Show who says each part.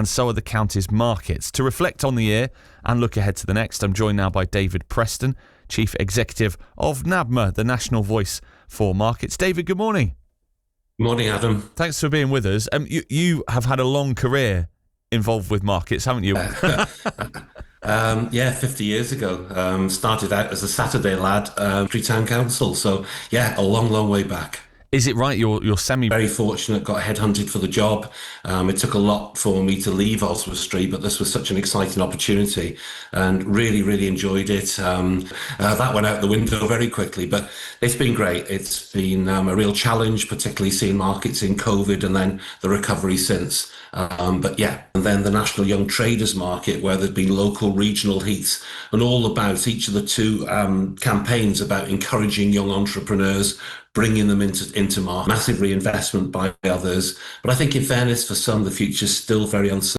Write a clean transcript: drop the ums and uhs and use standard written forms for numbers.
Speaker 1: and so are the county's markets. To reflect on the year and look ahead to the next, I'm joined now by David Preston, Chief Executive of NABMA, the national voice for markets. David, good morning.
Speaker 2: Morning, Adam.
Speaker 1: Thanks for being with us. You have had a long career involved with markets, haven't you?
Speaker 2: 50 years ago. Started out as a Saturday lad, Town Council. So, a long way back.
Speaker 1: Is it right? You're
Speaker 2: Very fortunate, got headhunted for the job. It took a lot for me to leave Oswestry, but this was such an exciting opportunity and really enjoyed it. That went out the window very quickly, but it's been great. It's been a real challenge, particularly seeing markets in COVID and then the recovery since. And then the National Young Traders Market, where there's been local regional heats and all about each of the two campaigns about encouraging young entrepreneurs, bringing them into market. Massive reinvestment by others. But I think in fairness, for some, the future's still very uncertain.